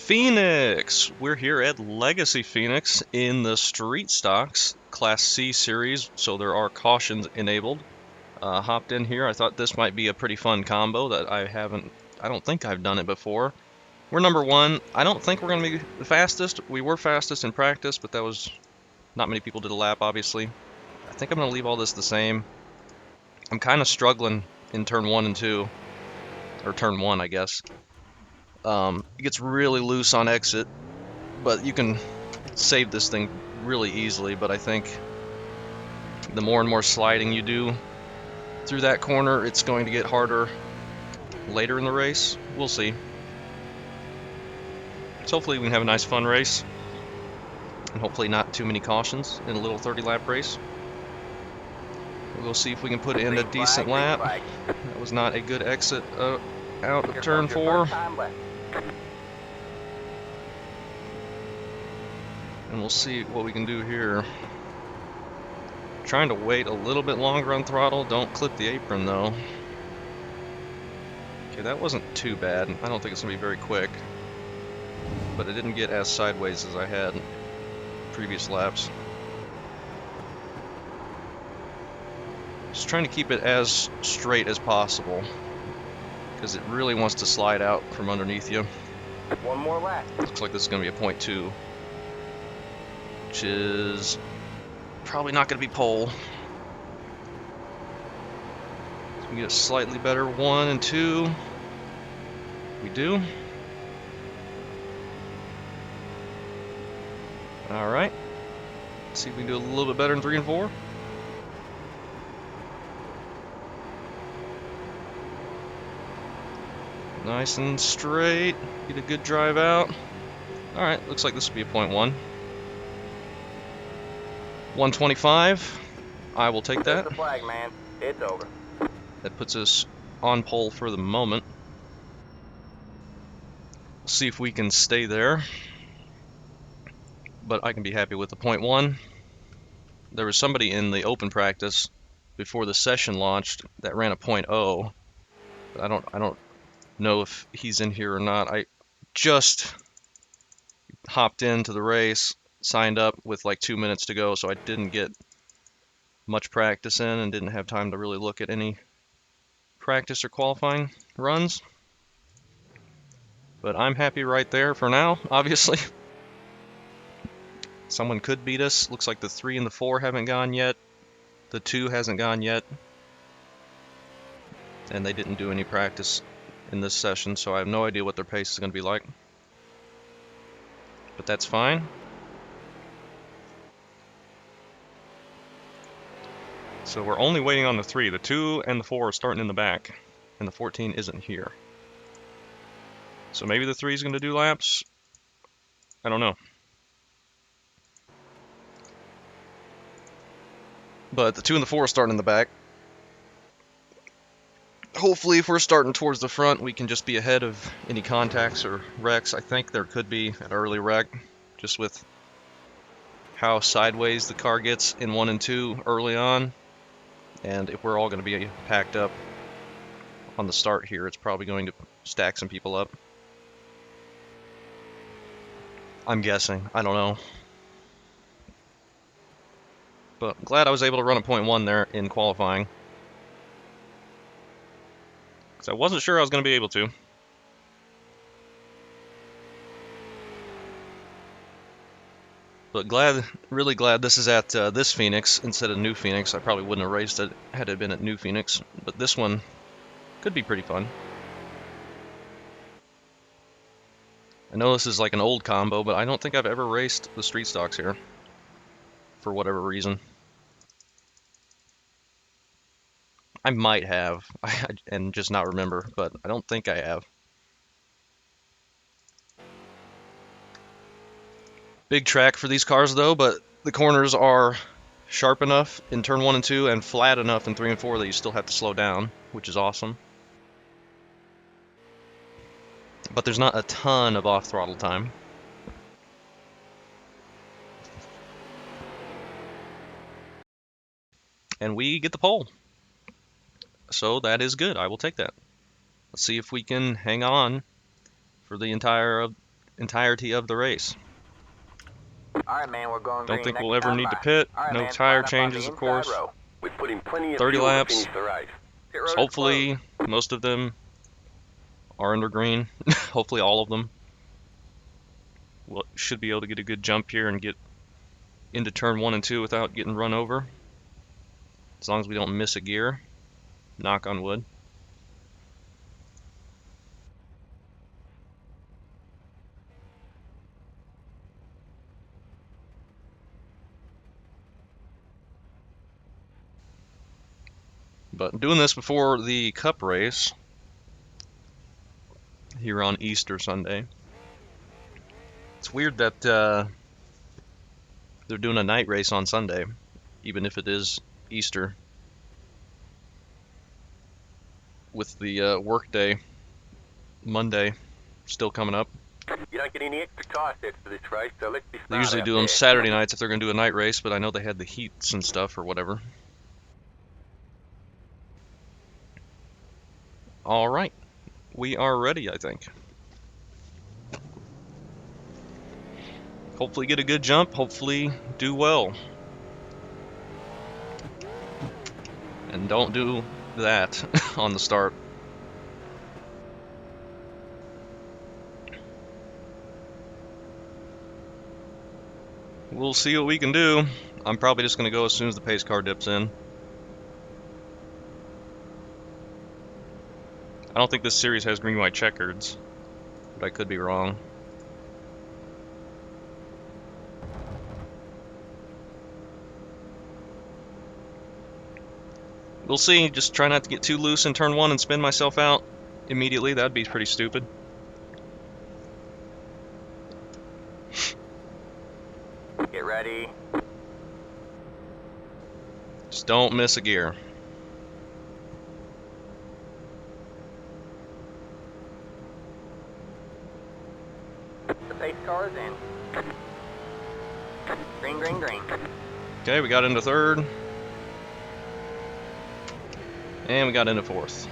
Phoenix! We're here at Legacy Phoenix in the Street Stocks Class C series, so there are cautions enabled. Hopped in here. I thought this might be a pretty fun combo that I don't think I've done it before. We're number one. I don't think we're going to be the fastest. We were fastest in practice, but that was not many people did a lap, obviously. I think I'm going to leave all this the same. I'm kind of struggling in turn one and two, or turn one, I guess. It gets really loose on exit, but you can save this thing really easily. But I think the more and more sliding you do through that corner, it's going to get harder later in the race. We'll see. So hopefully we can have a nice fun race, and hopefully not too many cautions in a little 30-lap race. We'll see if we can put in a decent lap. That was not a good exit out of turn four. And we'll see what we can do here. Trying to wait a little bit longer on throttle. Don't clip the apron though. Okay, that wasn't too bad. I don't think it's going to be very quick. But it didn't get as sideways as I had in previous laps. Just trying to keep it as straight as possible, because it really wants to slide out from underneath you. One more lap. Looks like this is going to be a .2, which is probably not going to be pole. So we get a slightly better 1 and 2. We do. All right. Let's see if we can do a little bit better in 3 and 4. Nice and straight. Get a good drive out. All right. Looks like this will be a .1. 125. I will take that. The flag, man. It's over. That puts us on pole for the moment. We'll see if we can stay there. But I can be happy with the .1. There was somebody in the open practice before the session launched that ran a .0. But I don't know if he's in here or not. I just hopped into the race, signed up with like 2 minutes to go, so I didn't get much practice in and didn't have time to really look at any practice or qualifying runs. But I'm happy right there for now, obviously. Someone could beat us. Looks like the 3 and the 4 haven't gone yet. The 2 hasn't gone yet. And they didn't do any practice in this session, so I have no idea what their pace is going to be like. But that's fine. So we're only waiting on the 3. The 2 and the 4 are starting in the back, and the 14 isn't here. So maybe the 3 is going to do laps. I don't know. But the 2 and the 4 are starting in the back. Hopefully, if we're starting towards the front, we can just be ahead of any contacts or wrecks. I think there could be an early wreck, just with how sideways the car gets in 1 and 2 early on. And if we're all going to be packed up on the start here, it's probably going to stack some people up. I'm guessing. I don't know. But I'm glad I was able to run a .1 there in qualifying, because I wasn't sure I was going to be able to. But really glad this is at this Phoenix instead of New Phoenix. I probably wouldn't have raced it had it been at New Phoenix, but this one could be pretty fun. I know this is like an old combo, but I don't think I've ever raced the street stocks here, for whatever reason. I might have, and just not remember, but I don't think I have. Big track for these cars though, but the corners are sharp enough in turn 1 and 2 and flat enough in 3 and 4 that you still have to slow down, which is awesome. But there's not a ton of off-throttle time. And we get the pole. So that is good. I will take that. Let's see if we can hang on for the entire entirety of the race. Alright, man, we're going Don't green think next we'll ever time need to by. pit. Alright, No man, tire line up on the changes, of inside course. row. We put in plenty of 30 fuel to laps. finish the race. Pit road is closed. Hopefully, most of them are under green. Hopefully, all of them. We'll, should be able to get a good jump here and get into turn 1 and 2 without getting run over. As long as we don't miss a gear. Knock on wood. But doing this before the Cup race here on Easter Sunday. It's weird that they're doing a night race on Sunday, even if it is Easter, with the work day Monday still coming up. You don't get any extra car sets for this race, so let's be They smart usually out do them there. Saturday nights if they're going to do a night race, but I know they had the heats and stuff or whatever. All right, we are ready, I think. Hopefully get a good jump, hopefully do well. And don't do that on the start. We'll see what we can do. I'm probably just going to go as soon as the pace car dips in. I don't think this series has green, white, checkers, but I could be wrong. We'll see. Just try not to get too loose in turn 1 and spin myself out immediately. That'd be pretty stupid. Get ready. Just don't miss a gear. The pace car is in. Green, green, green. Okay, we got into third. And we got into fourth.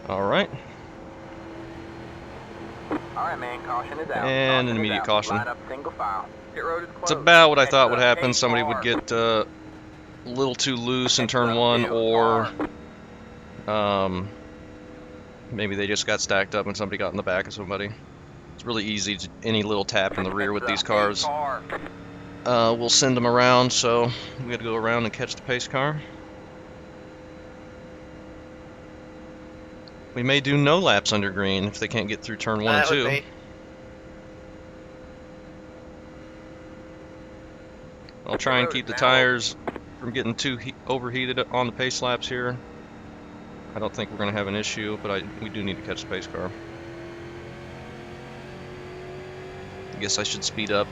Alright. Alright, man, caution is out. And an Caution is immediate out. caution. Line up single file. Pit road is It's closed. about what I thought would Heads up, happen. pace Somebody would car. get a little too loose in Heads turn up, 1, two, or car. maybe they just got stacked up and somebody got in the back of somebody. It's really easy. Any little tap in the rear Heads with up, these eight cars car. will send them around, so we got to go around and catch the pace car. We may do no laps under green if they can't get through turn 1 and That would 2. be. I'll try and keep the tires from getting too overheated on the pace laps here. I don't think we're going to have an issue, but we do need to catch the pace car. I guess I should speed up.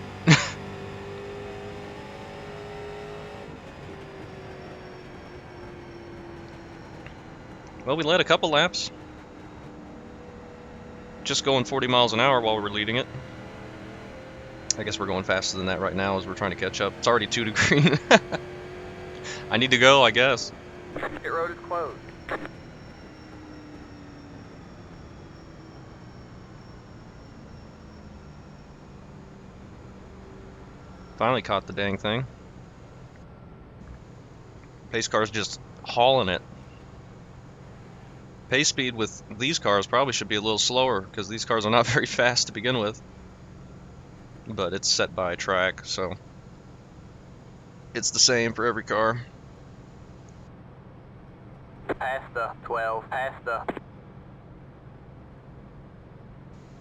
Well, we led a couple laps. Just going 40 miles an hour while we were leading it. I guess we're going faster than that right now as we're trying to catch up. It's already 2 to green. I need to go, I guess. Pit road is closed. Finally caught the dang thing. Pace car's just hauling it. Pace speed with these cars probably should be a little slower because these cars are not very fast to begin with. But it's set by track, so it's the same for every car. Past the 12, past the...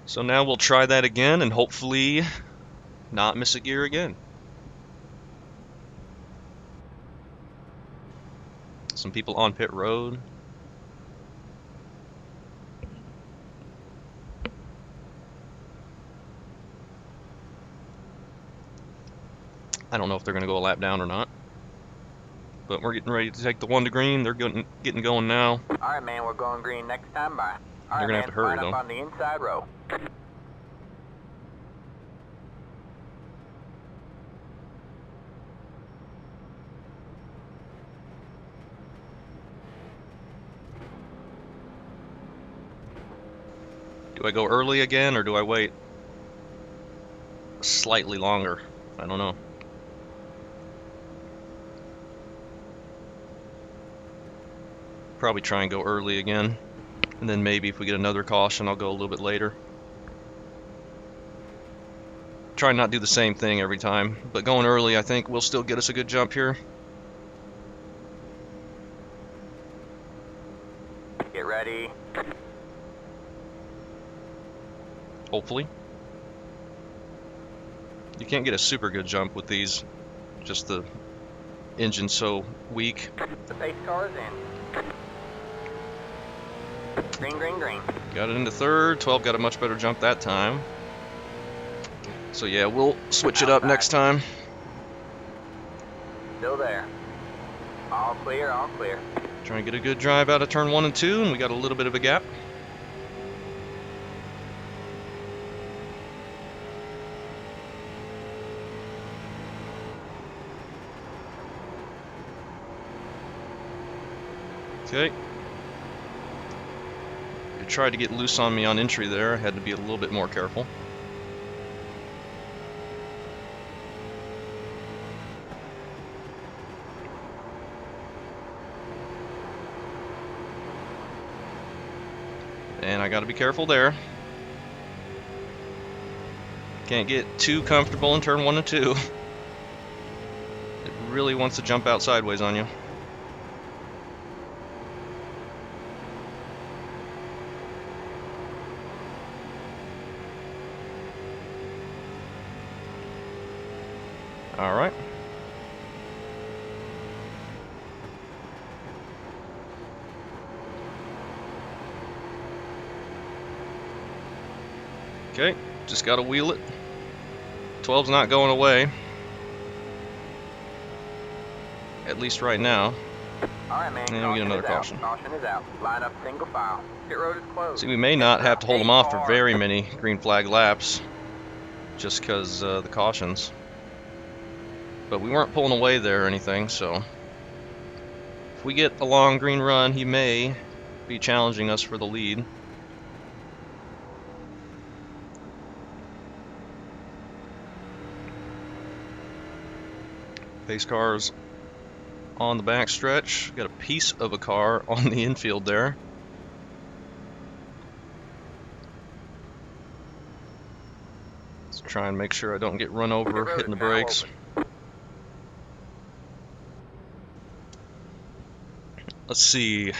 So now we'll try that again and hopefully not miss a gear again. Some people on pit road. I don't know if they're going to go a lap down or not. But we're getting ready to take the 1 to green. They're getting going now. Alright, man, we're going green next time by. They're going to have to hurry, line up though. on the inside row. Do I go early again or do I wait? slightly longer. I don't know. Probably try and go early again. And then maybe if we get another caution, I'll go a little bit later. Try and not do the same thing every time. But going early, I think, will still get us a good jump here. Get ready. Hopefully. You can't get a super good jump with these. Just the engine's so weak. The pace car is in. Green, green, green. Got it into third. 12 got a much better jump that time. So yeah, we'll switch it up next time. Still there. All clear, all clear. Try and get a good drive out of turn 1 and 2, and we got a little bit of a gap. Okay. You tried to get loose on me on entry there. I had to be a little bit more careful. And I got to be careful there. Can't get too comfortable in turn 1 and 2. It really wants to jump out sideways on you. All right. Okay, just got to wheel it. 12's not going away. At least right now. All right, man. And we get another caution. Caution is out. Line up single file. Pit road is closed. See, we may not have to hold them off for very many green flag laps. Just because the cautions. But we weren't pulling away there or anything, so. If we get a long green run, he may be challenging us for the lead. Pace cars on the back stretch. Got a piece of a car on the infield there. Let's try and make sure I don't get run over hitting the brakes. Let's see.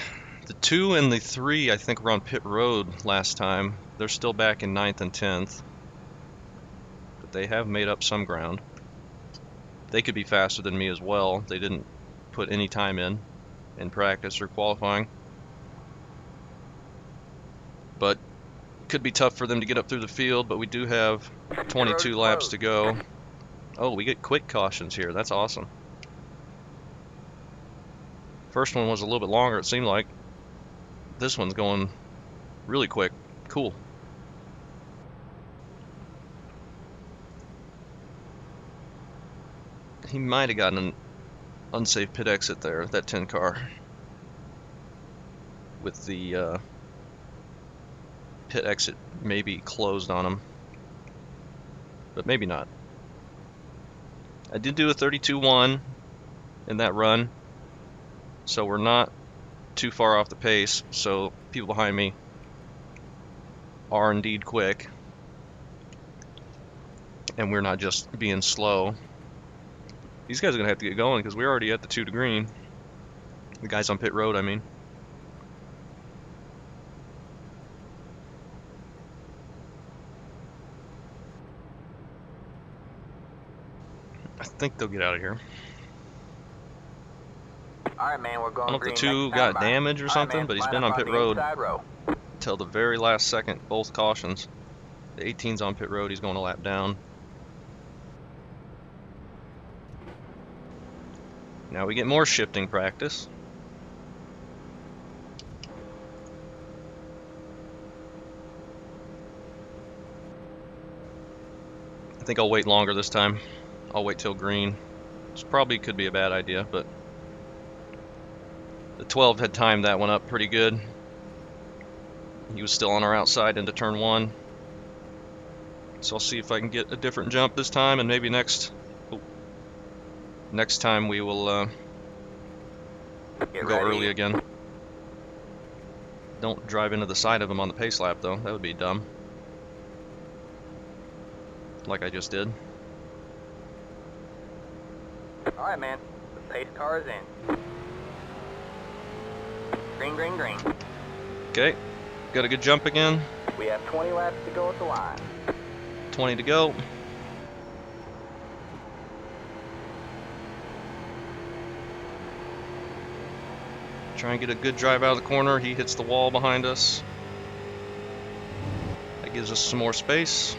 The 2 and the 3 I think were on pit road last time. They're still back in 9th and 10th. But they have made up some ground. They could be faster than me as well. They didn't put any time in practice or qualifying. But it could be tough for them to get up through the field, but we do have 22 laps to go. Oh, we get quick cautions here. That's awesome. First one was a little bit longer, it seemed like. This one's going really quick. Cool. He might have gotten an unsafe pit exit there, that 10 car. With the pit exit maybe closed on him. But maybe not. I did do a 32.1 in that run. So we're not too far off the pace. So people behind me are indeed quick. And we're not just being slow. These guys are going to have to get going because we're already at the 2 to green. The guys on pit road, I mean. I think they'll get out of here. All right, man, we're going I don't know if the green 2 next got time by. damaged or something, man, but he's line been up on pit the road inside row. till the very last second, both cautions. The 18's on pit road, he's going a lap down. Now we get more shifting practice. I think I'll wait longer this time. I'll wait till green. Which probably could be a bad idea, but the 12 had timed that one up pretty good. He was still on our outside into turn 1. So I'll see if I can get a different jump this time, and maybe next time we will go early again. Don't drive into the side of him on the pace lap, though. That would be dumb. Like I just did. Alright, man. The pace car is in. Green, green, green. Okay. Got a good jump again. We have 20 laps to go at the line. 20 to go. Try and get a good drive out of the corner. He hits the wall behind us. That gives us some more space.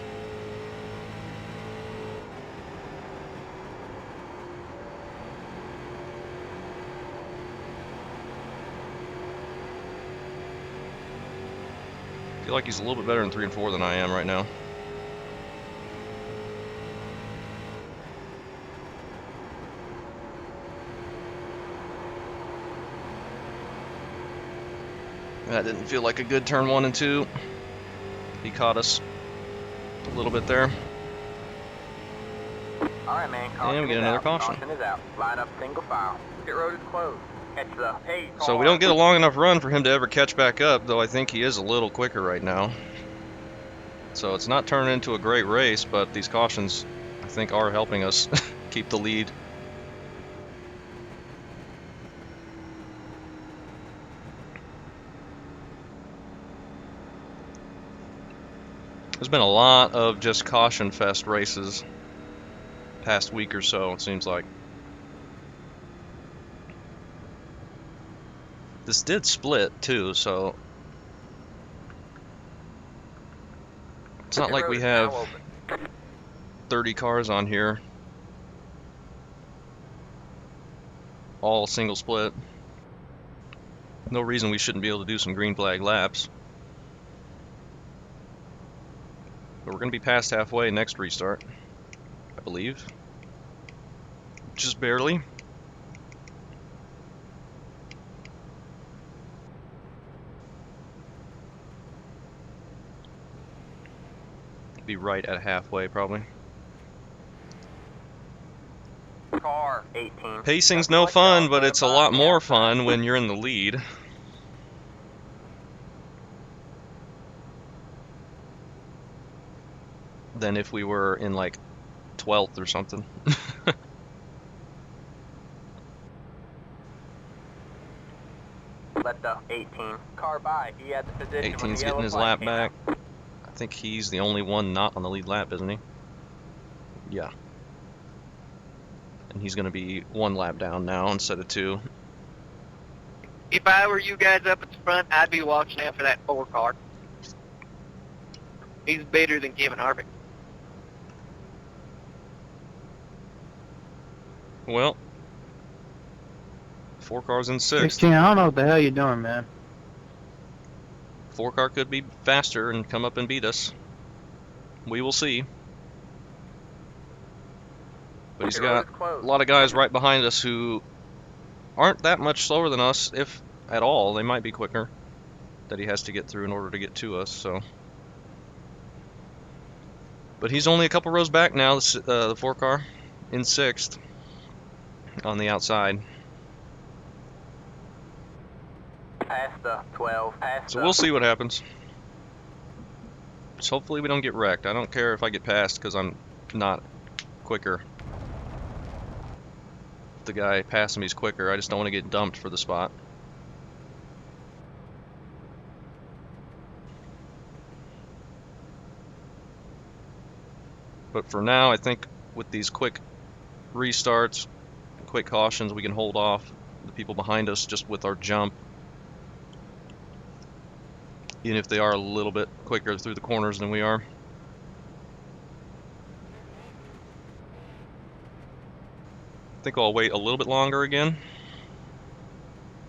I feel like he's a little bit better in 3 and 4 than I am right now. That didn't feel like a good turn 1 and 2. He caught us a little bit there. Alright, man. And we get another caution. Caution is out. Line up single file. Pit road is closed. Catch the pace car. So we don't get a long enough run for him to ever catch back up, though I think he is a little quicker right now. So it's not turning into a great race, but these cautions, I think, are helping us keep the lead. There's been a lot of just caution fest races past week or so, it seems like. This did split too, so it's not like we have 30 cars on here, all single split. No reason we shouldn't be able to do some green flag laps. But we're going to be past halfway next restart, I believe. Just barely. Be right at halfway, probably. Car 18. Pacing's no fun, but it's a lot more fun when you're in the lead. Than if we were in like 12th or something. Let the 18 car by. He had the position. 18's getting his lap back. I think he's the only one not on the lead lap, isn't he? Yeah. And he's going to be 1 lap down now instead of 2. If I were you guys up at the front, I'd be watching out for that 4 car. He's better than Kevin Harvick. Well, 4 cars in 6th. 16, I don't know what the hell you're doing, man. 4 car could be faster and come up and beat us. We will see. But he's got a lot of guys right behind us who aren't that much slower than us, if at all. They might be quicker, that he has to get through in order to get to us. So, but he's only a couple rows back now, the 4 car, in 6th on the outside. Past the 12. So we'll see what happens. Just hopefully we don't get wrecked. I don't care if I get passed because I'm not quicker. If the guy passing me is quicker, I just don't want to get dumped for the spot. But for now, I think with these quick restarts, quick cautions, we can hold off the people behind us just with our jump. Even if they are a little bit quicker through the corners than we are. I think I'll wait a little bit longer again.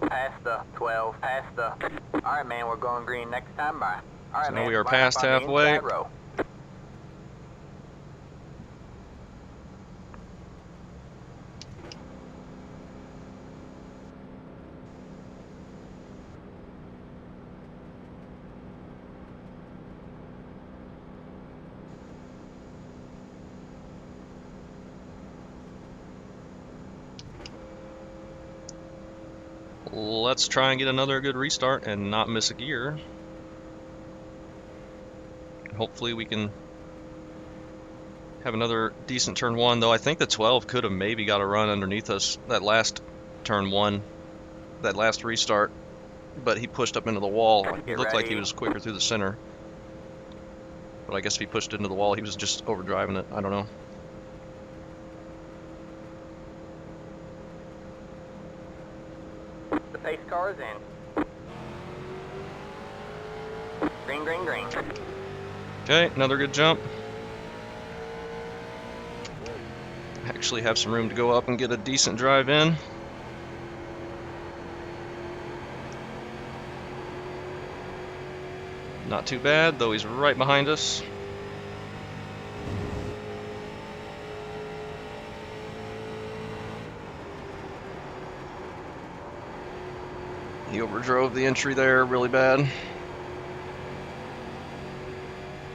Past the 12. Past the... Alright, man, we're going green next time by. Alright, So now man. we are line past up on the halfway. inside row. let's try and get another good restart and not miss a gear. Hopefully we can have another decent turn one, though I think the 12 could have maybe got a run underneath us that last turn one, that last restart, but he pushed up into the wall. It looked like he was quicker through the center, but I guess if he pushed into the wall, he was just overdriving it. I don't know. The pace car is in. Green, green, green. Okay, another good jump. Actually have some room to go up and get a decent drive in. Not too bad, though he's right behind us. He overdrove the entry there really bad.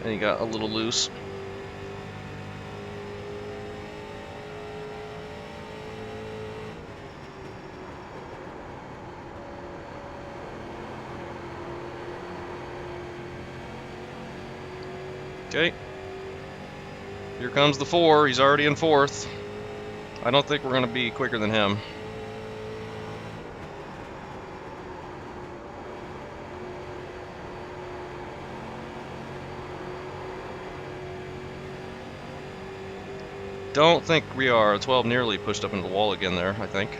And he got a little loose. Okay. Here comes the 4. He's already in 4th. I don't think we're going to be quicker than him. Don't think we are. 12 nearly pushed up into the wall again there, I think.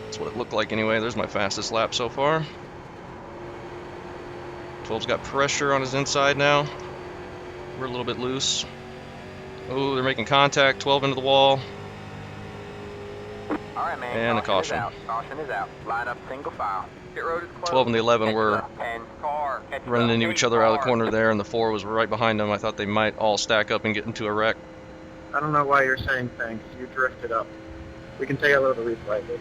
That's what it looked like anyway. There's my fastest lap so far. 12's got pressure on his inside now. We're a little bit loose. Oh, they're making contact. 12 into the wall. All right, man. And a caution. Caution is out. Line up single file. Pit road is closed. 12 and the 11 were running into each other out of the corner there, and the 4 was right behind them. I thought they might all stack up and get into a wreck. I don't know why you're saying thanks. You drifted up. We can take a little replay, but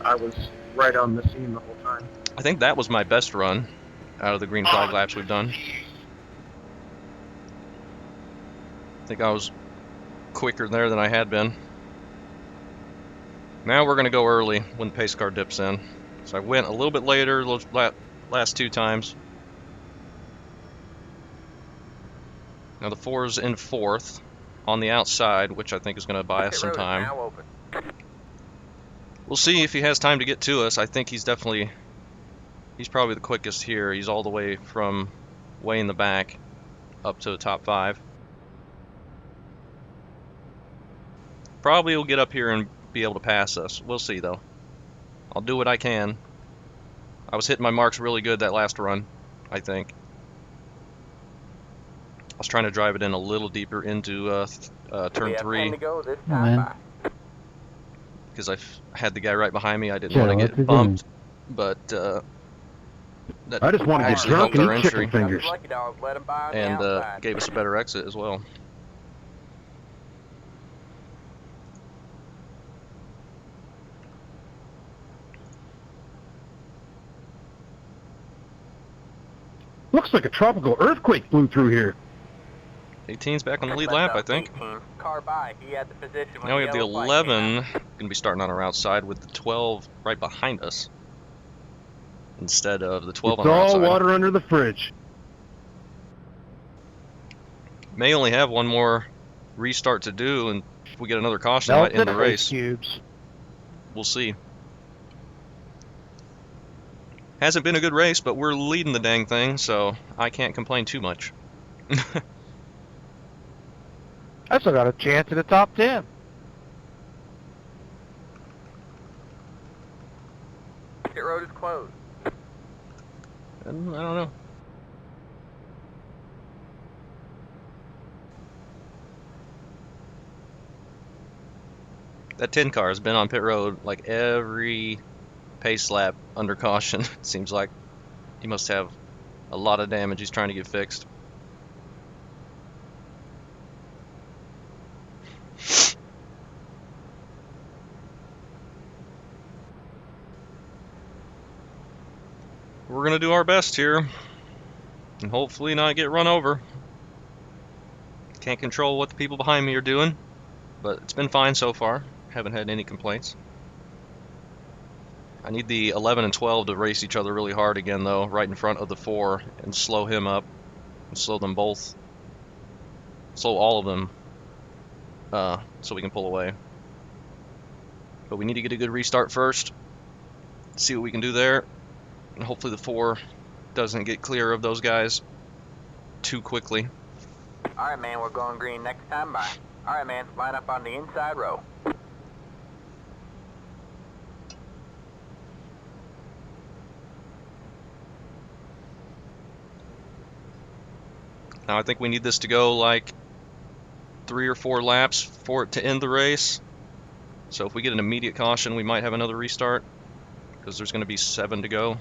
I was right on the scene the whole time. I think that was my best run out of the green flag laps we've done. I think I was quicker there than I had been. Now we're going to go early when the pace car dips in. So I went a little bit later those last 2 times. Now the 4's in 4th on the outside, which I think is going to buy us some time. We'll see if he has time to get to us. I think he's probably the quickest here. He's all the way from way in the back up to the top 5. Probably will get up here and be able to pass us. We'll see though. I'll do what I can. I was hitting my marks really good that last run, I think. I was trying to drive it in a little deeper into turn 3 because I had the guy right behind me. I didn't want to get bumped, but that I just wanted to actually drunk helped our and eat entry chicken fingers. and gave us a better exit as well. Looks like a tropical earthquake blew through here. 18's back on the lead lap, I think. Car by. He had the position when Now we have the yellow flag came 11 out. going to be starting on our outside with the 12 right behind us instead of the 12 It's on our all outside. water under the fridge. May only have one more restart to do, and if we get another caution, it might end the race. Cubes. We'll see. Hasn't been a good race, but we're leading the dang thing, so I can't complain too much. I still got a chance at the top 10. Pit road is closed. I don't know. That 10 car has been on pit road like every pace lap under caution. It seems like he must have a lot of damage he's trying to get fixed. We're going to do our best here and hopefully not get run over. Can't control what the people behind me are doing, but it's been fine so far. Haven't had any complaints. I need the 11 and 12 to race each other really hard again, though, right in front of the 4, and slow him up, and slow them both, slow all of them, so we can pull away. But we need to get a good restart first, see what we can do there, and hopefully the 4 doesn't get clear of those guys too quickly. Alright, man, we're going green next time by. Alright, man, line up on the inside row. Now I think we need this to go like 3 or 4 laps for it to end the race. So if we get an immediate caution, we might have another restart, because there's going to be 7 to go.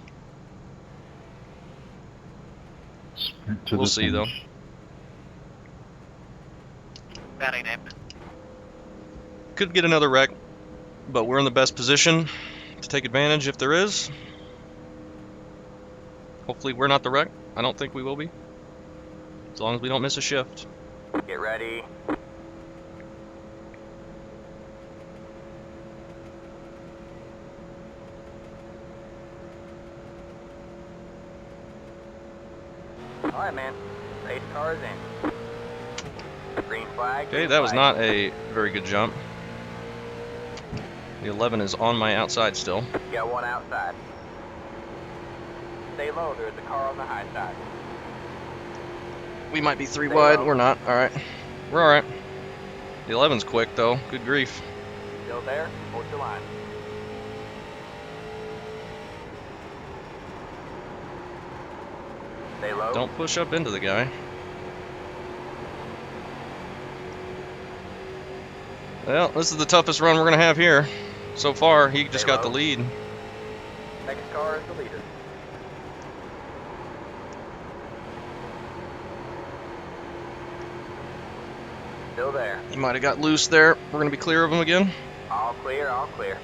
We'll see, though. That ain't happening. Could get another wreck, but we're in the best position to take advantage if there is. Hopefully we're not the wreck. I don't think we will be, as long as we don't miss a shift. Get ready. Alright, man. Race cars in. Green flag. Okay, that was not a very good jump. The 11 is on my outside still. You got one outside. Stay low, there's a car on the high side. We might be 3 Stay wide. low. We're not. Alright. We're alright. The 11's quick, though. Good grief. Still there? Hold your line. Stay low. Don't push up into the guy. Well, this is the toughest run we're going to have here. So far, he just got the lead. Next car is the leader. Still there. He might have got loose there. We're going to be clear of him again. All clear, all clear.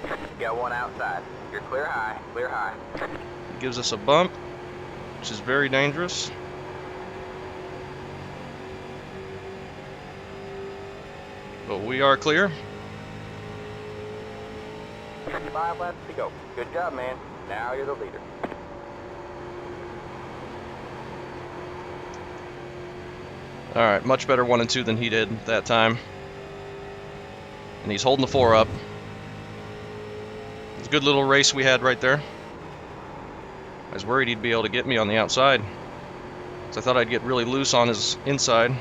You got one outside. You're clear high, clear high. He gives us a bump, which is very dangerous. But we are clear. 5 laps to go. Good job, man. Now you're the leader. Alright, much better 1 and 2 than he did that time. And he's holding the 4 up. It's a good little race we had right there. I was worried he'd be able to get me on the outside, so I thought I'd get really loose on his inside.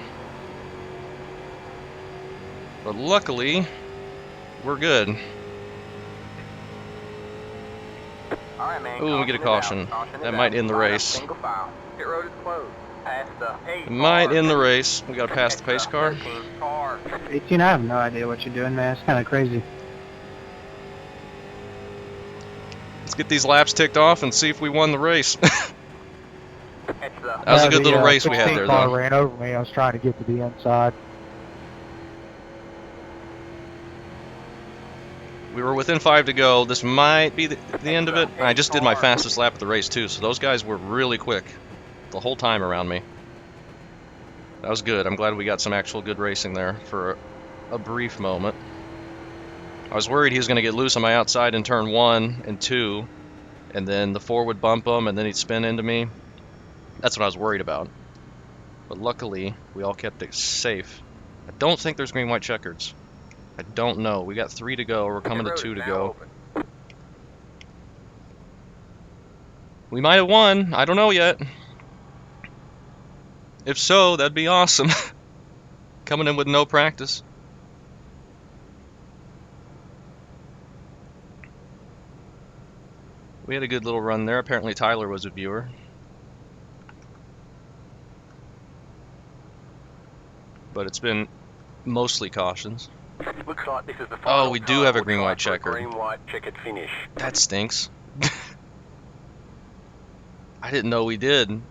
But luckily, we're good. Alright, man. Ooh, we get a caution. That might end the race. Single file. Pit road is closed. Past the pace It might car. end the race. We gotta pass the pace car. 13 car. 18, I have no idea what you're doing, man. It's kind of crazy. Let's get these laps ticked off and see if we won the race. Catch the That was a good little race we had there, car though. ran over me. I was trying to get to the inside. We were within 5 to go. This might be the end of it. I just did my fastest lap of the race, too, so those guys were really quick the whole time around me. That was good. I'm glad we got some actual good racing there for a brief moment. I was worried he was going to get loose on my outside in turn 1 and 2, and then the 4 would bump him, and then he'd spin into me. That's what I was worried about. But luckily, we all kept it safe. I don't think there's green-white checkers. I don't know. We got 3 to go. We're coming to 2 to go. We might have won. I don't know yet. If so, that'd be awesome. Coming in with no practice. We had a good little run there. Apparently Tyler was a viewer. But it's been mostly cautions. Looks like this is the Oh, we do have a green-white checker. Green-white checkered finish. That stinks. I didn't know we did.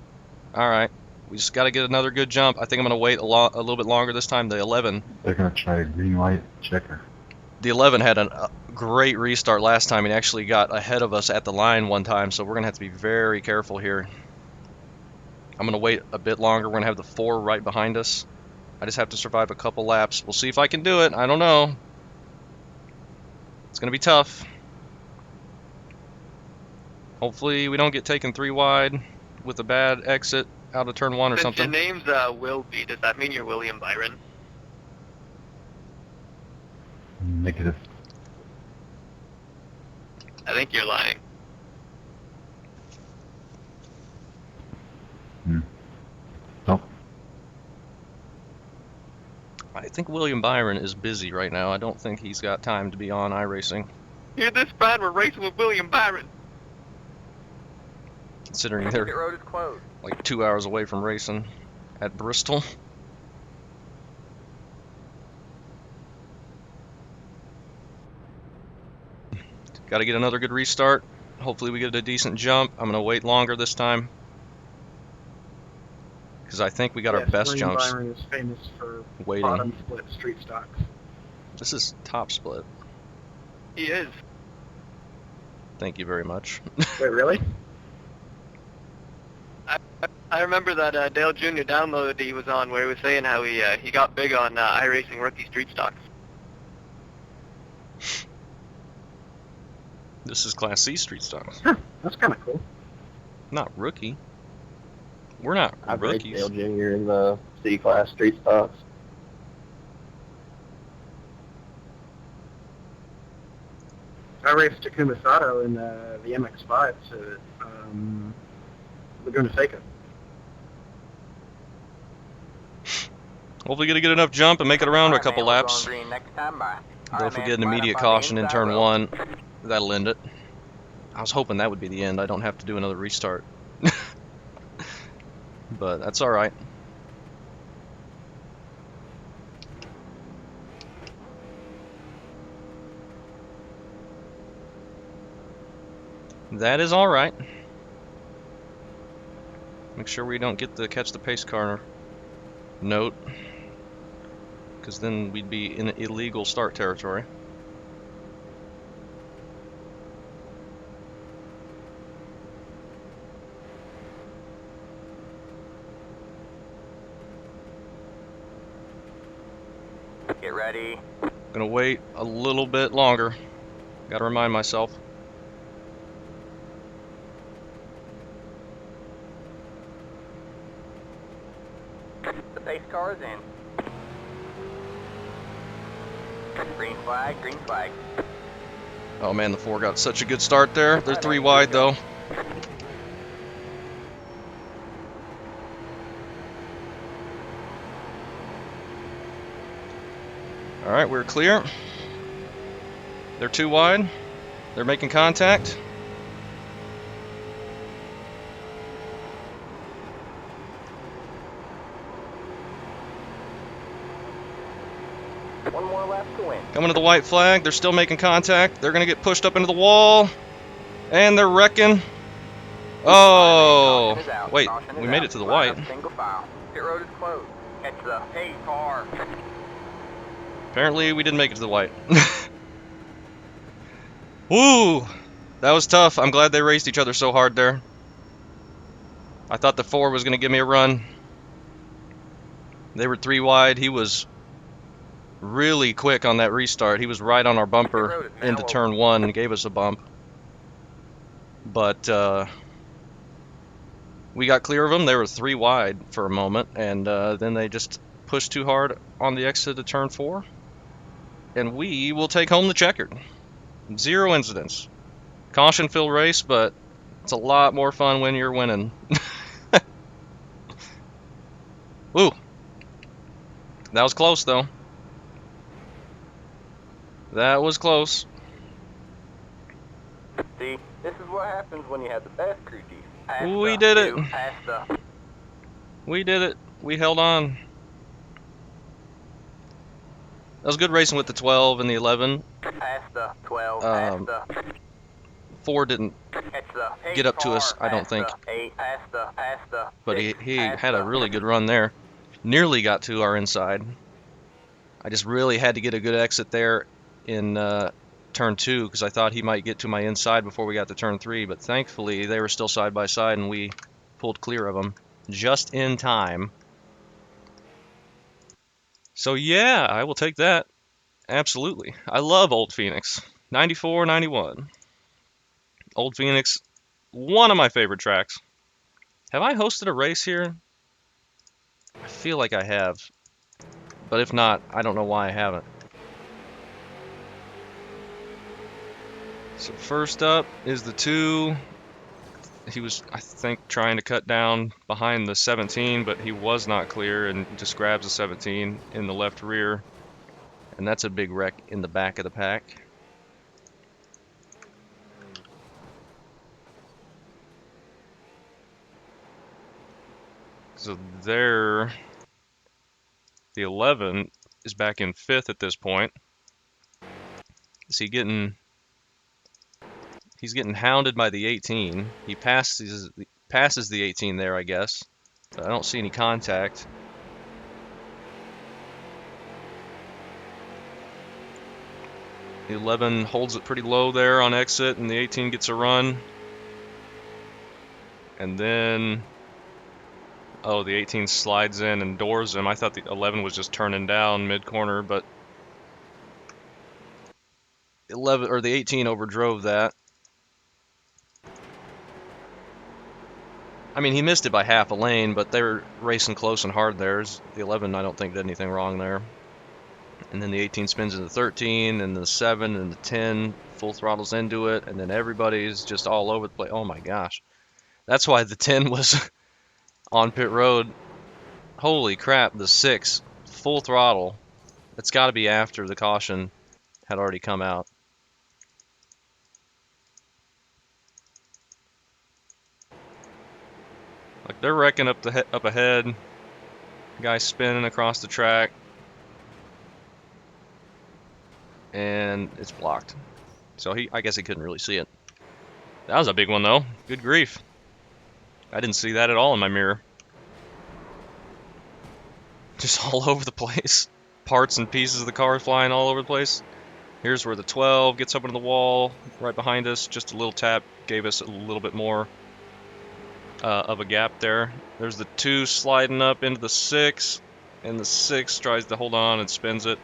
Alright. We just got to get another good jump. I think I'm going to wait a little bit longer this time. The 11. They're going to try a green-white checker. The 11 had a great restart last time. He actually got ahead of us at the line one time, so we're going to have to be very careful here. I'm going to wait a bit longer. We're going to have the 4 right behind us. I just have to survive a couple laps. We'll see if I can do it. I don't know. It's going to be tough. Hopefully we don't get taken 3 wide with a bad exit out of turn 1 or Since something. your name's Will B, does that mean you're William Byron? Negative. I think you're lying. Nope. I think William Byron is busy right now. I don't think he's got time to be on iRacing, Hear this, Brad? We're racing with William Byron. considering Pit they're road is closed. like 2 hours away from racing at Bristol. Got to get another good restart. Hopefully we get a decent jump. I'm going to wait longer this time, because I think we got our best William jumps Byron is famous for waiting. bottom split street stocks. This is top split. He is. Thank you very much. Wait, really? I remember that Dale Jr. download he was on where he was saying how he got big on iRacing rookie street stocks. This is Class C street stocks, Huh, that's kind of cool. not rookie. We're not I've raced rookies. Dale Jr. in the C-Class street stocks. I raced Takuma Sato in the MX-5 to Laguna Seca. Hopefully get enough jump and make it around a Alright, couple man, we're laps. going green next time. Bye. Though Alright, if we man, get an line up immediate on the caution in inside turn row. 1, that'll end it. I was hoping that would be the end. I don't have to do another restart. But that's alright. That is alright. Make sure we don't get the catch the pace car note, because then we'd be in illegal start territory. Get ready. Gonna wait a little bit longer. Gotta remind myself. The pace car is in. Green flag, green flag. Oh man, the 4 got such a good start there. They're 3 wide though. Alright, we're clear. They're 2 wide. They're making contact. One more lap to win. Coming to the white flag. They're still making contact. They're going to get pushed up into the wall. And they're wrecking. Oh, Caution is out. wait, Caution we is made out. it to the Line white. up single file. Pit road is closed. Catch the pace car. Apparently we didn't make it to the white. Woo! That was tough. I'm glad they raced each other so hard there. I thought the 4 was going to give me a run. They were 3 wide. He was really quick on that restart. He was right on our bumper into turn 1 and gave us a bump. But we got clear of them. They were 3 wide for a moment, and then they just pushed too hard on the exit to turn 4. And we will take home the checkered. 0 incidents. Caution-filled race, but it's a lot more fun when you're winning. Woo! That was close, though. That was close. See, this is what happens when you have the best crew chief. Pass We the did it. two, pass the. We did it. We held on. That was good racing with the 12 and the 11. Pass the 12, pass the. 4 didn't, Catch the pace get up to car, us, I don't pass think. The 8, pass the. but 6, he pass had a the- really good run there. Nearly got to our inside. I just really had to get a good exit there in turn 2 because I thought he might get to my inside before we got to turn 3, but thankfully they were still side by side and we pulled clear of them just in time. So yeah, I will take that. Absolutely. I love Old Phoenix. 94, 91. Old Phoenix, one of my favorite tracks. Have I hosted a race here? I feel like I have. But if not, I don't know why I haven't. So first up is the 2. He was, I think, trying to cut down behind the 17, but he was not clear and just grabs the 17 in the left rear. And that's a big wreck in the back of the pack. So there, the 11 is back in 5th at this point. Is he getting... He's getting hounded by the 18. He passes the 18 there, I guess. But I don't see any contact. The 11 holds it pretty low there on exit, and the 18 gets a run. And then, oh, the 18 slides in and doors him. I thought the 11 was just turning down mid-corner, but the 18 overdrove that. I mean, he missed it by half a lane, but they were racing close and hard there. The 11, I don't think, did anything wrong there. And then the 18 spins into the 13, and the 7 and the 10 full throttles into it, and then everybody's just all over the place. Oh my gosh. That's why the 10 was on pit road. Holy crap, the 6 full throttle. It's got to be after the caution had already come out. Like they're wrecking up up ahead. Guy spinning across the track. And it's blocked. So I guess he couldn't really see it. That was a big one though. Good grief. I didn't see that at all in my mirror. Just all over the place. Parts and pieces of the car flying all over the place. Here's where the 12 gets up into the wall right behind us. Just a little tap gave us a little bit more of a gap there. There's the 2 sliding up into the 6, and the 6 tries to hold on and spins it.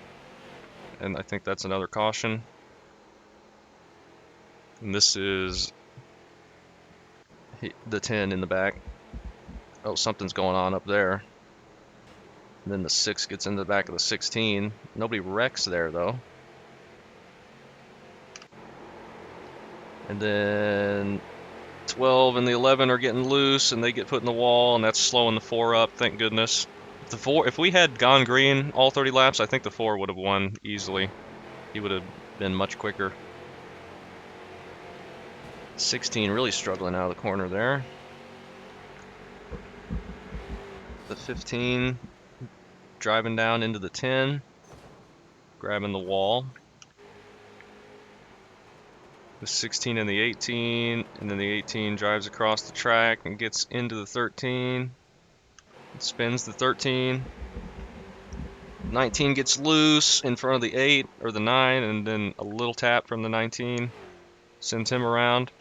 And I think that's another caution. And this is the 10 in the back. Oh, something's going on up there. And then the 6 gets into the back of the 16. Nobody wrecks there, though. And then 12 and the 11 are getting loose, and they get put in the wall, and that's slowing the 4 up, thank goodness. If we had gone green all 30 laps, I think the 4 would have won easily. He would have been much quicker. 16 really struggling out of the corner there. The 15 driving down into the 10, grabbing the wall. The 16 and the 18, and then the 18 drives across the track and gets into the 13. Spins the 13. 19 gets loose in front of the 8 or the 9, and then a little tap from the 19 sends him around.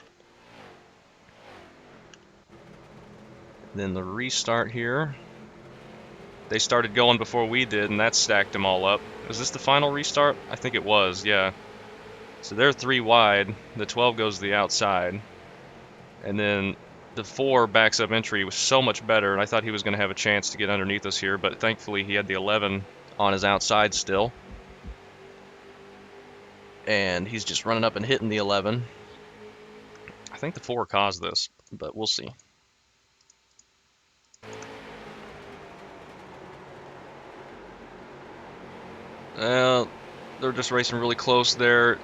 Then the restart here. They started going before we did, and that stacked them all up. Was this the final restart? I think it was, yeah. So they're 3 wide. The 12 goes to the outside. And then the 4 backs up entry was so much better, and I thought he was going to have a chance to get underneath us here, but thankfully he had the 11 on his outside still. And he's just running up and hitting the 11. I think the 4 caused this, but we'll see. They're just racing really close there.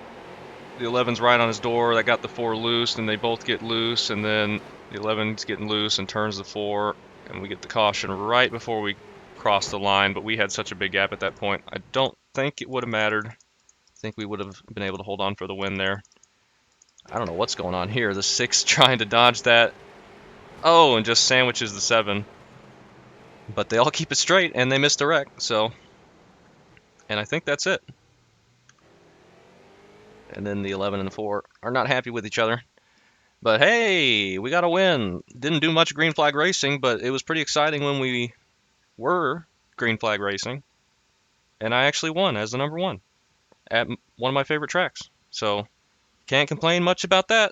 The 11's right on his door. That got the 4 loose, and they both get loose, and then the 11's getting loose and turns the 4, and we get the caution right before we cross the line, but we had such a big gap at that point. I don't think it would have mattered. I think we would have been able to hold on for the win there. I don't know what's going on here. The 6 trying to dodge that. Oh, and just sandwiches the 7. But they all keep it straight, and they missed a wreck, so... And I think that's it. And then the 11 and the 4 are not happy with each other. But hey, we got a win. Didn't do much green flag racing, but it was pretty exciting when we were green flag racing. and I actually won as the #1 at one of my favorite tracks. So can't complain much about that.